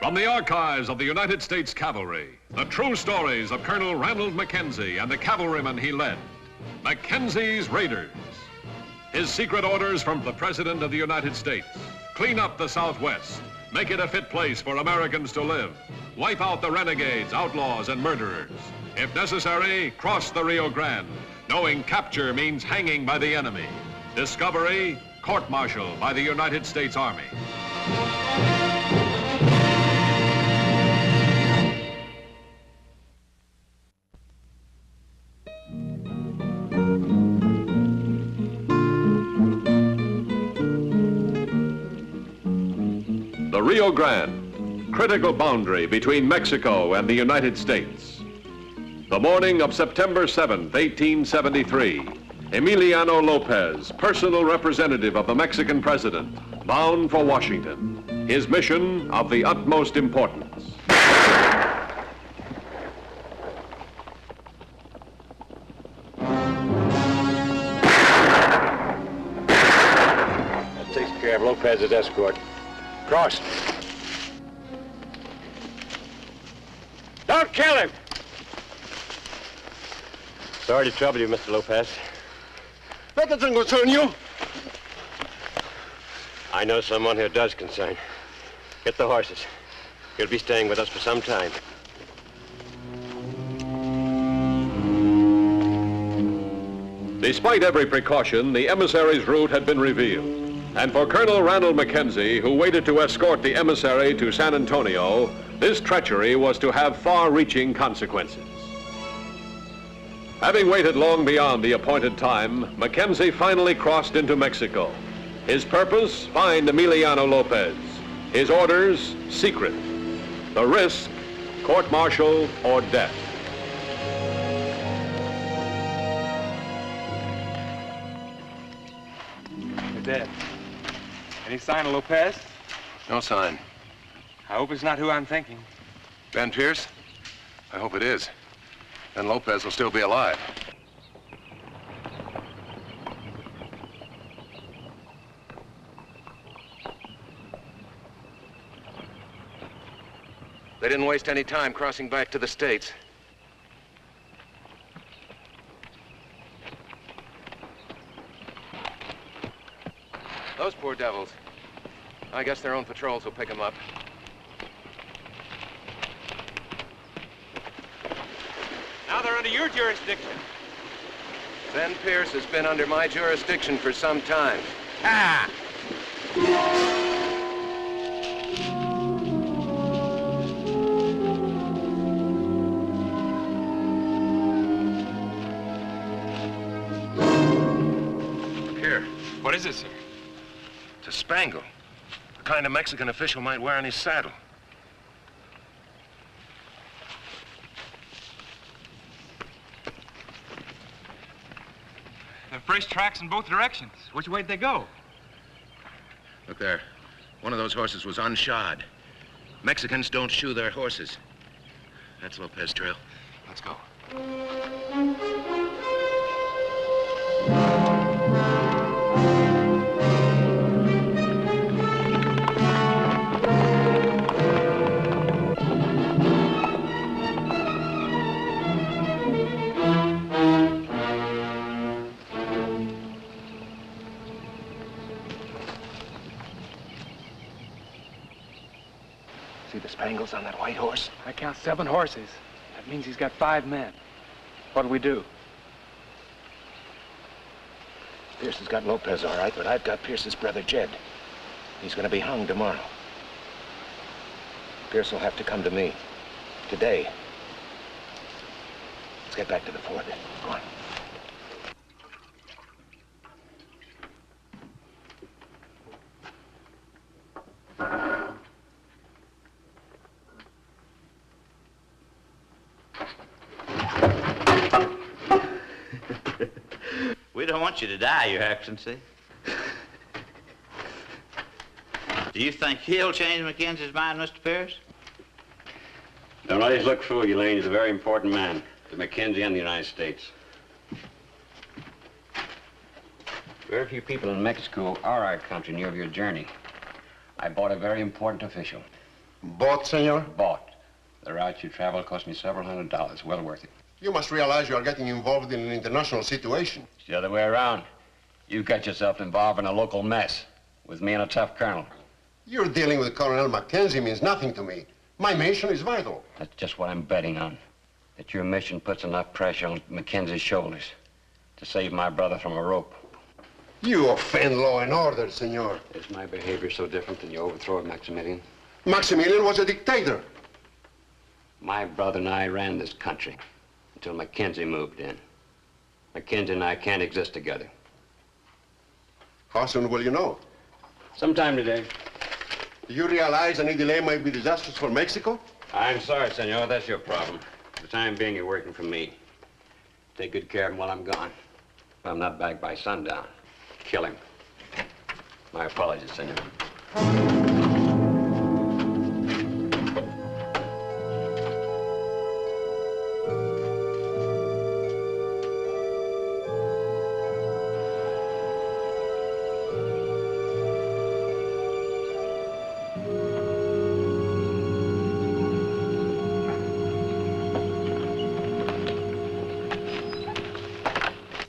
From the archives of the United States Cavalry, the true stories of Colonel Ranald Mackenzie and the cavalrymen he led. Mackenzie's Raiders. His secret orders from the President of the United States. Clean up the Southwest. Make it a fit place for Americans to live. Wipe out the renegades, outlaws, and murderers. If necessary, cross the Rio Grande, knowing capture means hanging by the enemy. Discovery, court-martial by the United States Army. The Rio Grande, critical boundary between Mexico and the United States. The morning of September 7th, 1873, Emiliano Lopez, personal representative of the Mexican president, bound for Washington. His mission of the utmost importance. That takes care of Lopez's escort. Cross. Don't kill him! Sorry to trouble you, Mr. Lopez. That doesn't concern you. I know someone who does concern. Get the horses. He'll be staying with us for some time. Despite every precaution, the emissary's route had been revealed. And for Colonel Ranald Mackenzie, who waited to escort the emissary to San Antonio, this treachery was to have far-reaching consequences. Having waited long beyond the appointed time, Mackenzie finally crossed into Mexico. His purpose, find Emiliano Lopez. His orders, secret. The risk, court-martial or death. You're dead. Any sign of Lopez? No sign. I hope it's not who I'm thinking. Ben Pierce? I hope it is. Then Lopez will still be alive. They didn't waste any time crossing back to the States. Those poor devils. I guess their own patrols will pick them up. Now they're under your jurisdiction. Ben Pierce has been under my jurisdiction for some time. Ah! Here. What is it, sir? It's a spangle. The kind a Mexican official might wear on his saddle. There are fresh tracks in both directions. Which way did they go? Look there. One of those horses was unshod. Mexicans don't shoe their horses. That's Lopez trail. Let's go. See the spangles on that white horse? I count 7 horses. That means he's got 5 men. What'll we do? Pierce has got Lopez all right, but I've got Pierce's brother, Jed. He's going to be hung tomorrow. Pierce will have to come to me. Today. Let's get back to the fort. Go on. We don't want you to die, Your Excellency. Do you think he'll change Mackenzie's mind, Mr. Pierce? Don't let his look fool you, Lane. He's a very important man to Mackenzie and the United States. Very few people in Mexico are our country near your journey. I bought a very important official. Bought, senor? Bought. The route you traveled cost me several $100s. Well worth it. You must realize you are getting involved in an international situation. It's the other way around. You got yourself involved in a local mess with me and a tough colonel. You're dealing with Colonel Mackenzie means nothing to me. My mission is vital. That's just what I'm betting on. That your mission puts enough pressure on Mackenzie's shoulders to save my brother from a rope. You offend law and order, senor. Is my behavior so different than your overthrow of Maximilian? Maximilian was a dictator. My brother and I ran this country until Mackenzie moved in. Mackenzie and I can't exist together. How soon will you know? Sometime today. Do you realize any delay might be disastrous for Mexico? I'm sorry, senor. That's your problem. For the time being, you're working for me. Take good care of him while I'm gone. If I'm not back by sundown, kill him. My apologies, senor.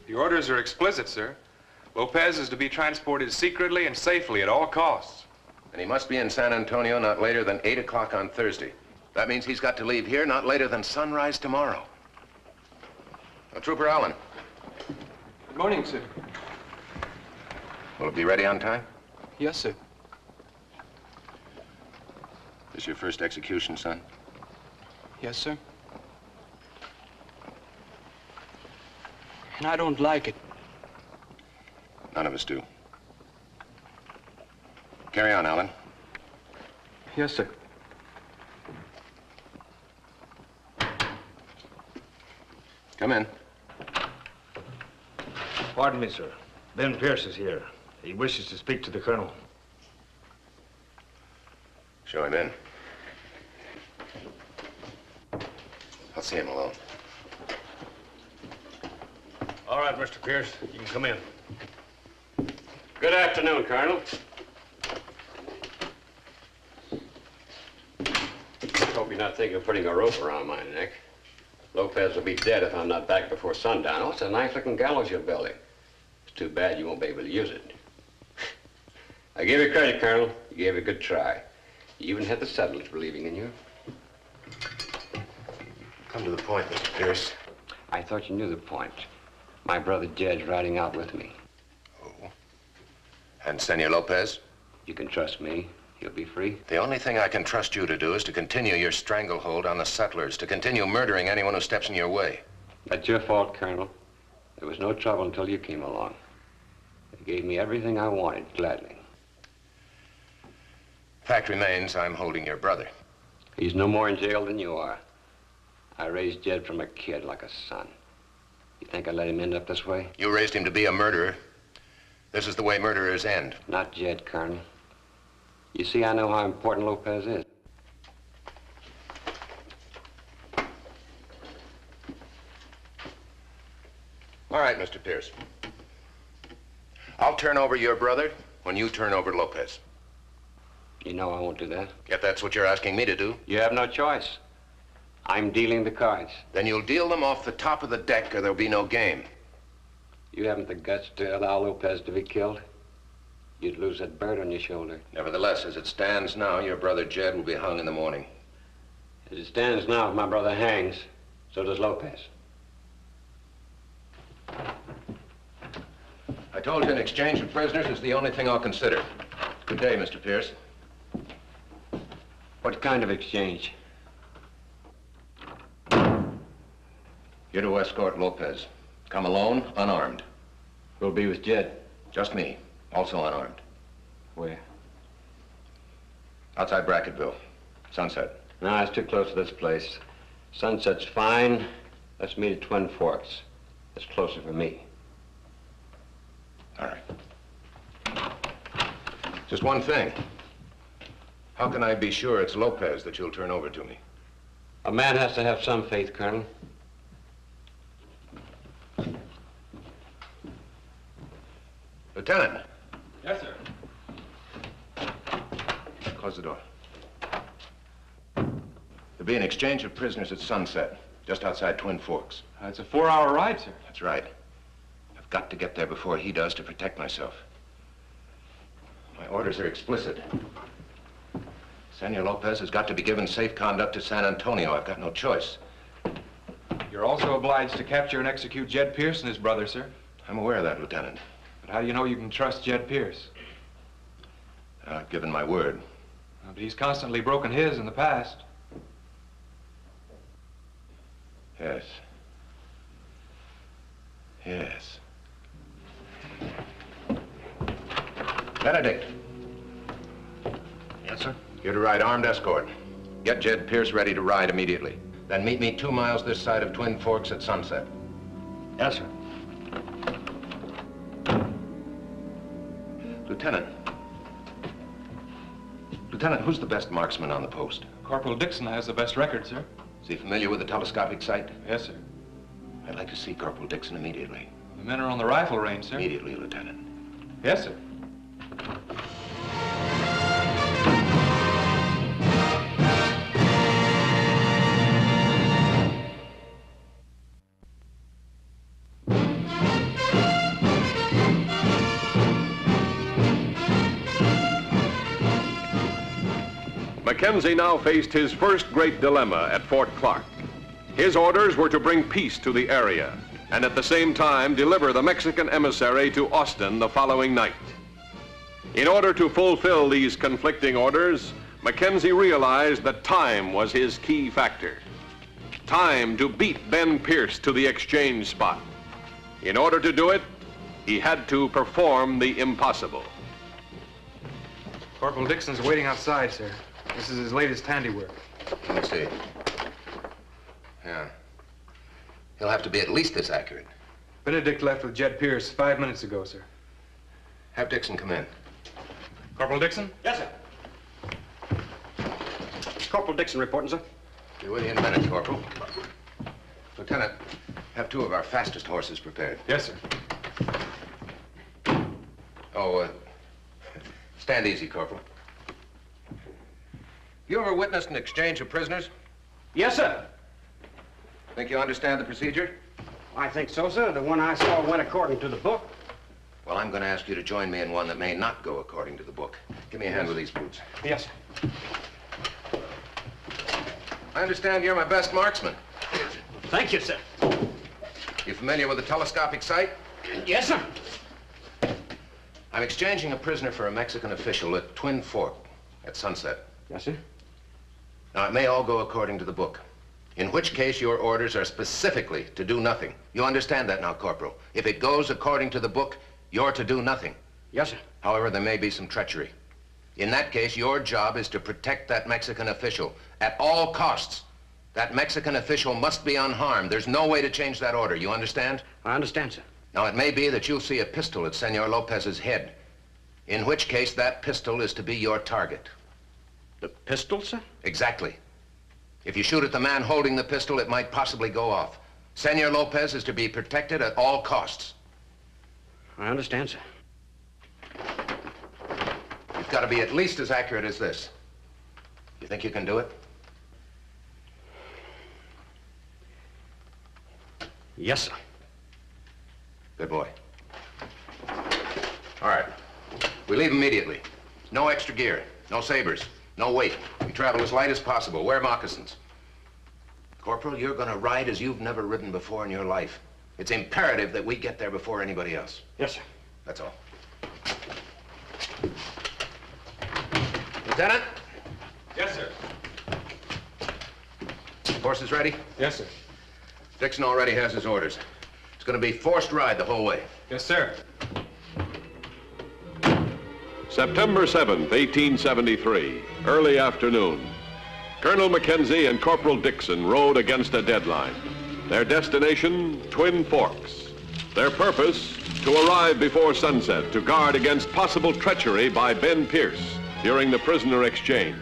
The orders are explicit, sir. Lopez is to be transported secretly and safely at all costs. And he must be in San Antonio not later than 8 o'clock on Thursday. That means he's got to leave here not later than sunrise tomorrow. Now, Trooper Allen. Good morning, sir. Will it be ready on time? Yes, sir. This your first execution, son? Yes, sir. And I don't like it. None of us do. Carry on, Allen. Yes, sir. Come in. Pardon me, sir. Ben Pierce is here. He wishes to speak to the colonel. Show him in. I'll see him alone. All right, Mr. Pierce, you can come in. Good afternoon, Colonel. Hope you're not thinking of putting a rope around my neck. Lopez will be dead if I'm not back before sundown. Oh, it's a nice-looking gallows you're building. It's too bad you won't be able to use it. I give you credit, Colonel. You gave it a good try. You even had the settlers believing in you. Come to the point, Mr. Pierce. I thought you knew the point. My brother Jed's riding out with me. Oh. And Senor Lopez? You can trust me. He'll be free. The only thing I can trust you to do is to continue your stranglehold on the settlers, to continue murdering anyone who steps in your way. That's your fault, Colonel. There was no trouble until you came along. They gave me everything I wanted, gladly. Fact remains, I'm holding your brother. He's no more in jail than you are. I raised Jed from a kid like a son. You think I'd let him end up this way? You raised him to be a murderer. This is the way murderers end. Not Jed, Colonel. You see, I know how important Lopez is. All right, Mr. Pierce. I'll turn over your brother when you turn over Lopez. You know I won't do that. If that's what you're asking me to do. You have no choice. I'm dealing the cards. Then you'll deal them off the top of the deck or there'll be no game. You haven't the guts to allow Lopez to be killed. You'd lose that bird on your shoulder. Nevertheless, as it stands now, your brother Jed will be hung in the morning. As it stands now, if my brother hangs, so does Lopez. I told you an exchange of prisoners is the only thing I'll consider. Good day, Mr. Pierce. What kind of exchange? You're to escort Lopez. Come alone, unarmed. We'll be with Jed. Just me, also unarmed. Where? Outside Bracketville. Sunset. No, it's too close to this place. Sunset's fine. Let's meet at Twin Forks. It's closer for me. All right. Just one thing. How can I be sure it's Lopez that you'll turn over to me? A man has to have some faith, Colonel. Lieutenant. Yes, sir. Close the door. be an exchange of prisoners at sunset, just outside Twin Forks. It's a 4-hour ride, sir. That's right. I've got to get there before he does to protect myself. My orders are explicit. Senor Lopez has got to be given safe conduct to San Antonio. I've got no choice. You're also obliged to capture and execute Jed Pierce and his brother, sir. I'm aware of that, Lieutenant. But how do you know you can trust Jed Pierce? I've given my word. But he's constantly broken his in the past. Yes. Yes. Benedict. Yes, sir? You're to ride armed escort. Get Jed Pierce ready to ride immediately. Then meet me 2 miles this side of Twin Forks at sunset. Yes, sir. Lieutenant. Lieutenant, who's the best marksman on the post? Corporal Dixon has the best record, sir. Is he familiar with the telescopic sight? Yes, sir. I'd like to see Corporal Dixon immediately. The men are on the rifle range, sir. Immediately, Lieutenant. Yes, sir. Mackenzie now faced his first great dilemma at Fort Clark. His orders were to bring peace to the area and at the same time deliver the Mexican emissary to Austin the following night. In order to fulfill these conflicting orders, Mackenzie realized that time was his key factor. Time to beat Ben Pierce to the exchange spot. In order to do it, he had to perform the impossible. Corporal Dixon's waiting outside, sir. This is his latest handiwork. Let me see. Yeah. He'll have to be at least this accurate. Benedict left with Jed Pierce 5 minutes ago, sir. Have Dixon come in. Corporal Dixon? Yes, sir. Corporal Dixon reporting, sir. Be with you in a minute, Corporal. Lieutenant, have 2 of our fastest horses prepared. Yes, sir. Oh, stand easy, Corporal. You ever witnessed an exchange of prisoners? Yes, sir. Think you understand the procedure? I think so, sir. The one I saw went according to the book. Well, I'm going to ask you to join me in one that may not go according to the book. Give me a hand with these boots. Yes, sir. I understand you're my best marksman. Thank you, sir. You familiar with the telescopic sight? Yes, sir. I'm exchanging a prisoner for a Mexican official at Twin Fork at sunset. Yes, sir. Now, it may all go according to the book, in which case your orders are specifically to do nothing. You understand that now, Corporal? If it goes according to the book, you're to do nothing. Yes, sir. However, there may be some treachery. In that case, your job is to protect that Mexican official at all costs. That Mexican official must be unharmed. There's no way to change that order. You understand? I understand, sir. Now, it may be that you'll see a pistol at Senor Lopez's head, in which case that pistol is to be your target. The pistol, sir? Exactly. If you shoot at the man holding the pistol, it might possibly go off. Senor Lopez is to be protected at all costs. I understand, sir. You've got to be at least as accurate as this. You think you can do it? Yes, sir. Good boy. All right. We leave immediately. No extra gear, no sabers, no weight. We travel as light as possible. Wear moccasins. Corporal, you're going to ride as you've never ridden before in your life. It's imperative that we get there before anybody else. Yes, sir. That's all. Lieutenant? Yes, sir. Horses ready? Yes, sir. Dixon already has his orders. It's going to be forced ride the whole way. Yes, sir. September 7th, 1873, early afternoon. Colonel Mackenzie and Corporal Dixon rode against a deadline. Their destination, Twin Forks. Their purpose, to arrive before sunset to guard against possible treachery by Ben Pierce during the prisoner exchange.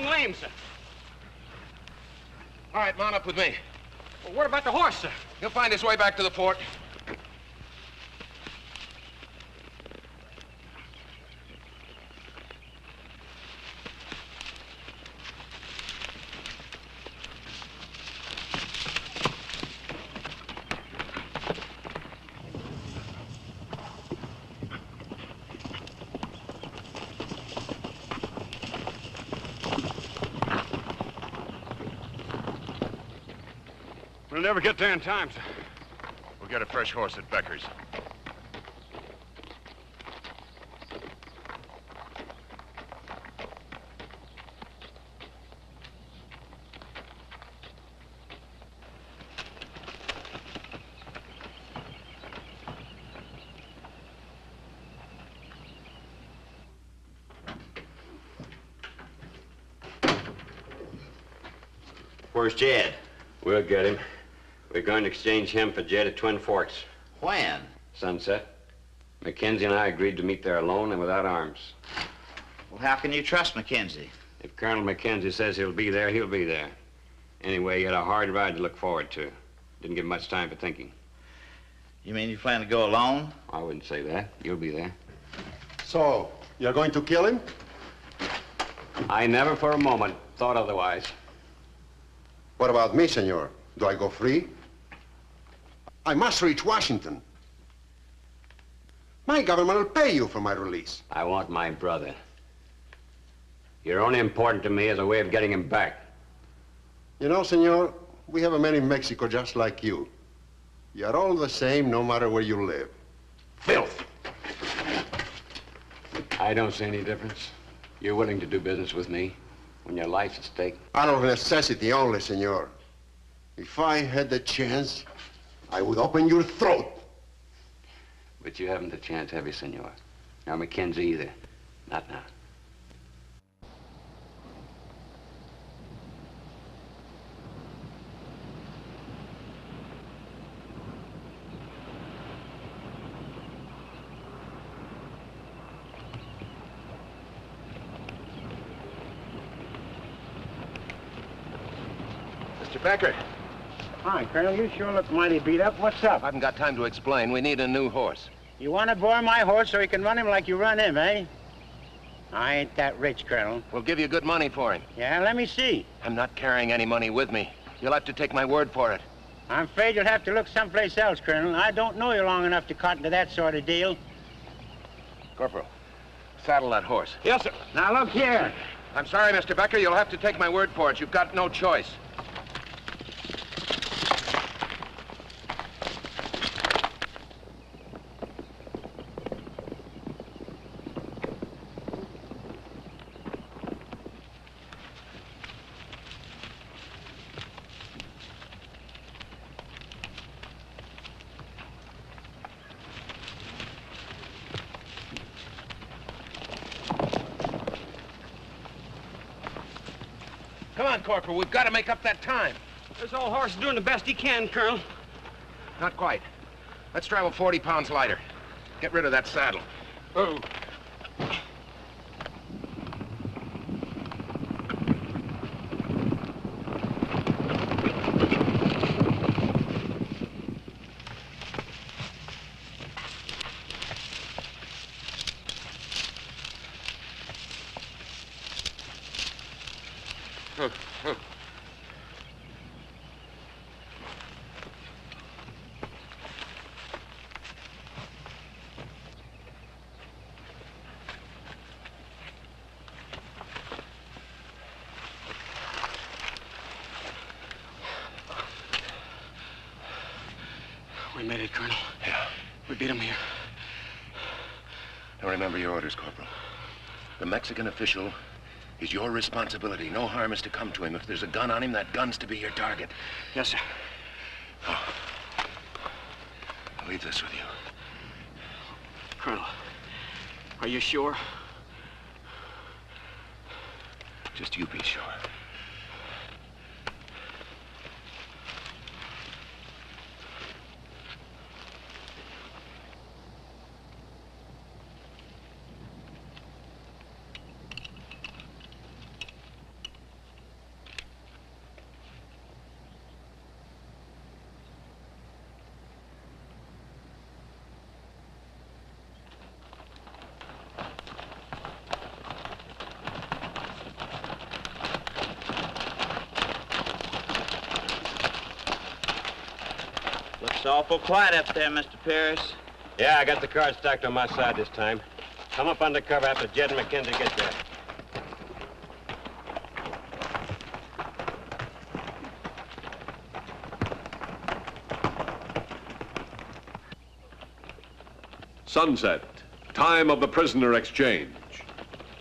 going lame, sir. All right, mount up with me. Well, what about the horse, sir? He'll find his way back to the fort. We'll never get there in time, sir. We'll get a fresh horse at Becker's. Where's Jed? We'll get him. We're going to exchange him for Jed at Twin Forks. When? Sunset. Mackenzie and I agreed to meet there alone and without arms. Well, how can you trust Mackenzie? If Colonel Mackenzie says he'll be there, he'll be there. Anyway, he had a hard ride to look forward to. Didn't give much time for thinking. You mean you plan to go alone? I wouldn't say that. You'll be there. So, you're going to kill him? I never for a moment thought otherwise. What about me, senor? Do I go free? I must reach Washington. My government will pay you for my release. I want my brother. You're only important to me as a way of getting him back. You know, senor, we have a man in Mexico just like you. You're all the same no matter where you live. Filth! I don't see any difference. You're willing to do business with me when your life's at stake. Out of necessity only, senor. If I had the chance, I would open your throat. But you haven't the chance, have you, senor? Nor Mackenzie either. Not now. Mr. Becker. Hi, Colonel. You sure look mighty beat up. What's up? I haven't got time to explain. We need a new horse. You want to borrow my horse so you can run him like you run him, eh? I ain't that rich, Colonel. We'll give you good money for him. Yeah, let me see. I'm not carrying any money with me. You'll have to take my word for it. I'm afraid you'll have to look someplace else, Colonel. I don't know you long enough to cotton to that sort of deal. Corporal, saddle that horse. Yes, sir. Now, look here. I'm sorry, Mr. Becker. You'll have to take my word for it. You've got no choice. Come on, Corporal. We've got to make up that time. This old horse is doing the best he can, Colonel. Not quite. Let's travel 40 pounds lighter. Get rid of that saddle. Oh. We made it, Colonel. Yeah. We beat him here. Now remember your orders, Corporal. The Mexican official is your responsibility. No harm is to come to him. If there's a gun on him, that gun's to be your target. Yes, sir. Oh. I'll leave this with you. Colonel, are you sure? Just you be sure. It's awful quiet up there, Mr. Pierce. Yeah, I got the cards stacked on my side this time. Come up under cover after Jed and Mackenzie get there. Sunset, time of the prisoner exchange.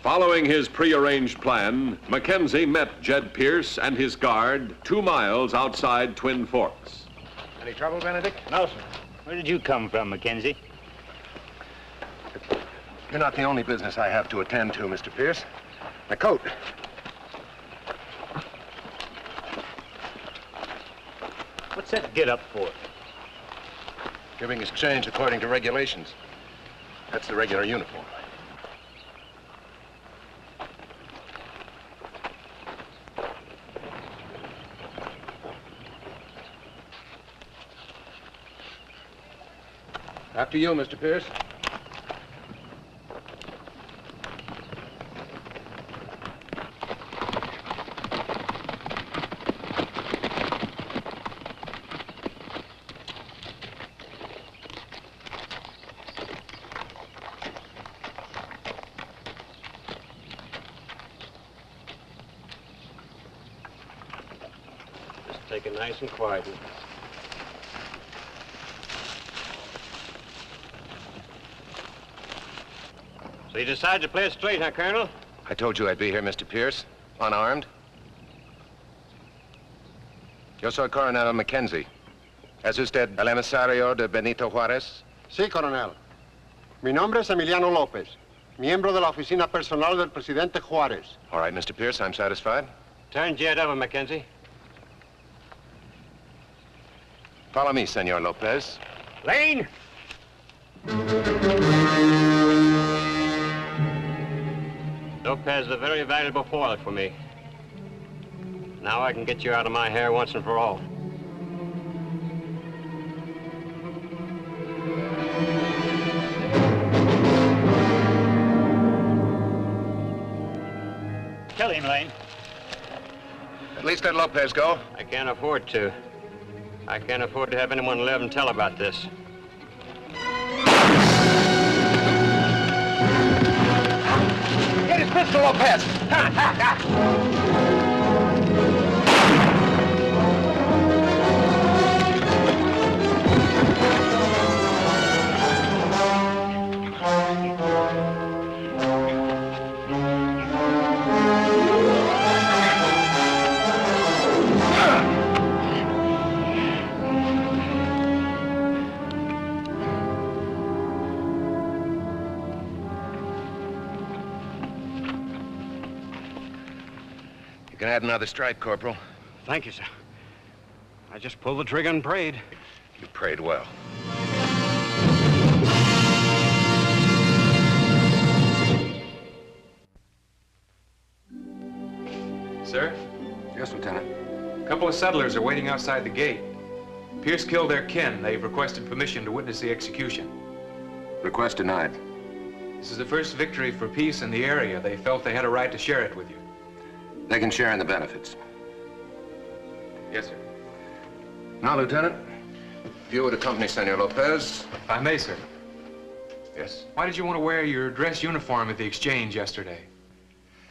Following his prearranged plan, Mackenzie met Jed Pierce and his guard 2 miles outside Twin Forks. Any trouble, Benedict? No, sir. Where did you come from, Mackenzie? You're not the only business I have to attend to, Mr. Pierce. My coat. What's that get up for? Giving exchange according to regulations. That's the regular uniform. After you, Mr. Pierce. Just take it nice and quietly. So you decided to play it straight, huh, Colonel? I told you I'd be here, Mr. Pierce. Unarmed. Yo soy Coronel Mackenzie. ¿Es usted el emisario de Benito Juárez? Sí, coronel. Mi nombre es Emiliano López, miembro de la oficina personal del presidente Juárez. All right, Mr. Pierce, I'm satisfied. Turn Jed over, Mackenzie. Follow me, Senor Lopez. Lane! Lopez is a very valuable foil for me. Now I can get you out of my hair once and for all. Kill him, Lane. At least let Lopez go. I can't afford to. I can't afford to have anyone live and tell about this. Get his pistol, Lopez! You can add another strike, Corporal. Thank you, sir. I just pulled the trigger and prayed. You prayed well. Sir? Yes, Lieutenant. A couple of settlers are waiting outside the gate. Pierce killed their kin. They've requested permission to witness the execution. Request denied. This is the first victory for peace in the area. They felt they had a right to share it with you. They can share in the benefits. Yes, sir. Now, Lieutenant, if you would accompany Senor Lopez. If I may, sir. Yes? Why did you want to wear your dress uniform at the exchange yesterday?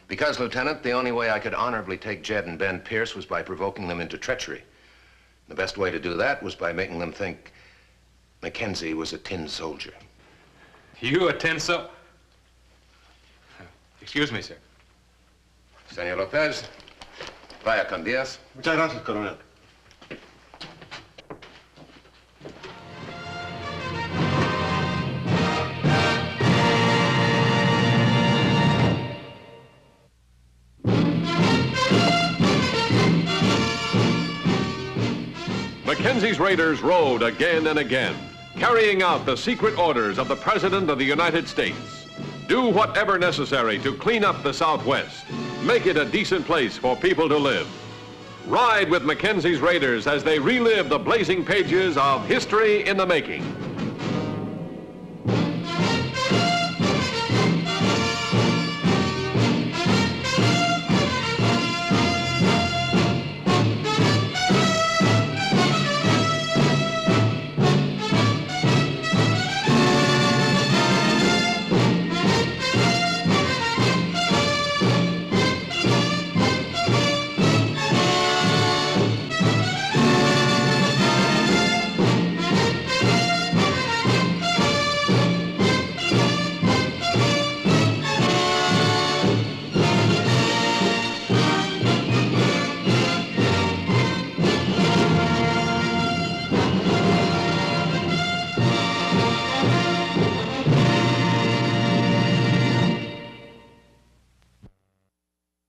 Because, Lieutenant, the only way I could honorably take Jed and Ben Pierce was by provoking them into treachery. The best way to do that was by making them think Mackenzie was a tin soldier. You a tin soldier? Excuse me, sir. Senor Lopez, vaya con Diaz. Muchas gracias, coronel. Mackenzie's raiders rode again and again, carrying out the secret orders of the President of the United States. Do whatever necessary to clean up the Southwest, make it a decent place for people to live. Ride with Mackenzie's raiders as they relive the blazing pages of history in the making.